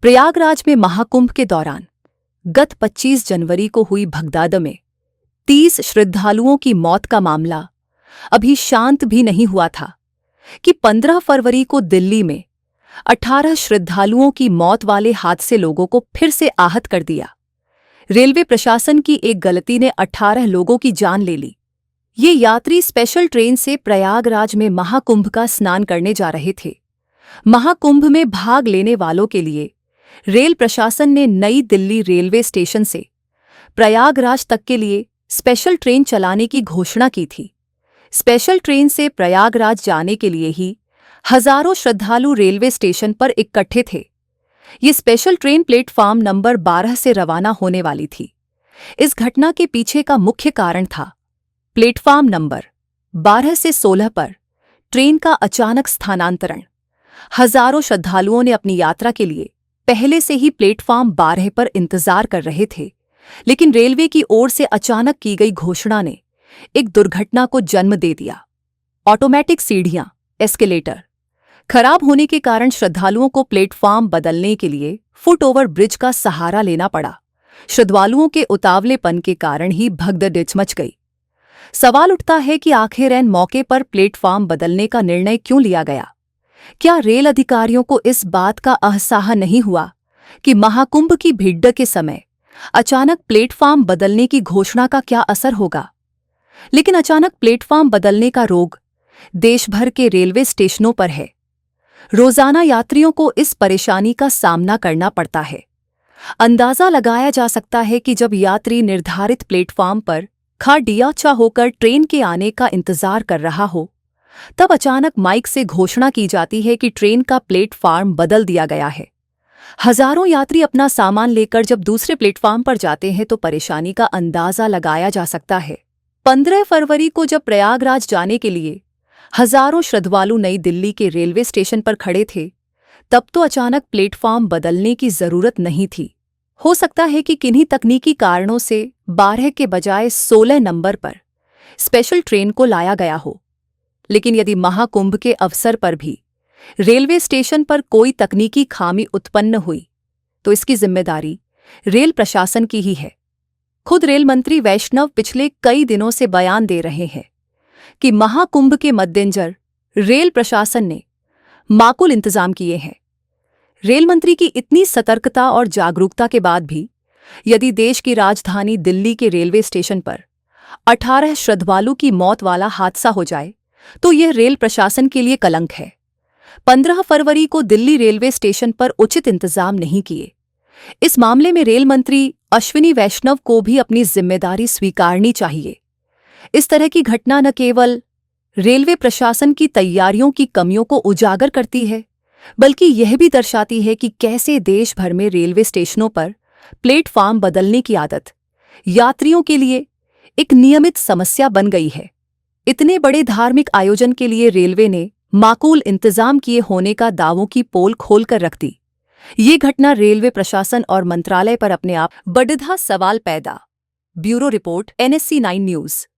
प्रयागराज में महाकुंभ के दौरान गत 25 जनवरी को हुई भगदड़ में 30 श्रद्धालुओं की मौत का मामला अभी शांत भी नहीं हुआ था कि 15 फरवरी को दिल्ली में 18 श्रद्धालुओं की मौत वाले हादसे लोगों को फिर से आहत कर दिया। रेलवे प्रशासन की एक गलती ने 18 लोगों की जान ले ली। ये यात्री स्पेशल ट्रेन से प्रयागराज में महाकुंभ का स्नान करने जा रहे थे। महाकुंभ में भाग लेने वालों के लिए रेल प्रशासन ने नई दिल्ली रेलवे स्टेशन से प्रयागराज तक के लिए स्पेशल ट्रेन चलाने की घोषणा की थी। स्पेशल ट्रेन से प्रयागराज जाने के लिए ही हजारों श्रद्धालु रेलवे स्टेशन पर इकट्ठे थे। ये स्पेशल ट्रेन प्लेटफॉर्म नंबर 12 से रवाना होने वाली थी। इस घटना के पीछे का मुख्य कारण था प्लेटफॉर्म नंबर 12 से 16 पर ट्रेन का अचानक स्थानांतरण। हजारों श्रद्धालुओं ने अपनी यात्रा के लिए पहले से ही प्लेटफॉर्म 12 पर इंतजार कर रहे थे, लेकिन रेलवे की ओर से अचानक की गई घोषणा ने एक दुर्घटना को जन्म दे दिया। ऑटोमेटिक सीढ़ियां एस्केलेटर खराब होने के कारण श्रद्धालुओं को प्लेटफॉर्म बदलने के लिए फुट ओवर ब्रिज का सहारा लेना पड़ा। श्रद्धालुओं के उतावलेपन के कारण ही भगदड़ मच गई। सवाल उठता है कि आखिर ऐन मौके पर प्लेटफॉर्म बदलने का निर्णय क्यों लिया गया? क्या रेल अधिकारियों को इस बात का अहसास नहीं हुआ कि महाकुंभ की भीड़ के समय अचानक प्लेटफॉर्म बदलने की घोषणा का क्या असर होगा? लेकिन अचानक प्लेटफॉर्म बदलने का रोग देश भर के रेलवे स्टेशनों पर है। रोजाना यात्रियों को इस परेशानी का सामना करना पड़ता है। अंदाजा लगाया जा सकता है कि जब यात्री निर्धारित प्लेटफॉर्म पर खड़ा होकर ट्रेन के आने का इंतजार कर रहा हो, तब अचानक माइक से घोषणा की जाती है कि ट्रेन का प्लेटफॉर्म बदल दिया गया है। हजारों यात्री अपना सामान लेकर जब दूसरे प्लेटफॉर्म पर जाते हैं तो परेशानी का अंदाजा लगाया जा सकता है। 15 फरवरी को जब प्रयागराज जाने के लिए हजारों श्रद्धालु नई दिल्ली के रेलवे स्टेशन पर खड़े थे, तब तो अचानक प्लेटफॉर्म बदलने की जरूरत नहीं थी। हो सकता है कि किन्हीं तकनीकी कारणों से 12 के बजाय 16 नंबर पर स्पेशल ट्रेन को लाया गया हो। लेकिन यदि महाकुंभ के अवसर पर भी रेलवे स्टेशन पर कोई तकनीकी खामी उत्पन्न हुई, तो इसकी जिम्मेदारी रेल प्रशासन की ही है। खुद रेल मंत्री वैष्णव पिछले कई दिनों से बयान दे रहे हैं कि महाकुंभ के मद्देनजर रेल प्रशासन ने माकूल इंतजाम किए हैं। रेल मंत्री की इतनी सतर्कता और जागरूकता के बाद भी यदि देश की राजधानी दिल्ली के रेलवे स्टेशन पर 18 श्रद्धालु की मौत वाला हादसा हो जाए, तो यह रेल प्रशासन के लिए कलंक है। 15 फरवरी को दिल्ली रेलवे स्टेशन पर उचित इंतजाम नहीं किए। इस मामले में रेल मंत्री अश्विनी वैष्णव को भी अपनी जिम्मेदारी स्वीकारनी चाहिए। इस तरह की घटना न केवल रेलवे प्रशासन की तैयारियों की कमियों को उजागर करती है, बल्कि यह भी दर्शाती है कि कैसे देश भर में रेलवे स्टेशनों पर प्लेटफॉर्म बदलने की आदत यात्रियों के लिए एक नियमित समस्या बन गई है। इतने बड़े धार्मिक आयोजन के लिए रेलवे ने माकूल इंतजाम किए होने का दावों की पोल खोलकर रख दी। ये घटना रेलवे प्रशासन और मंत्रालय पर अपने आप बड़ा सवाल पैदा। Bureau report NSC 9 news.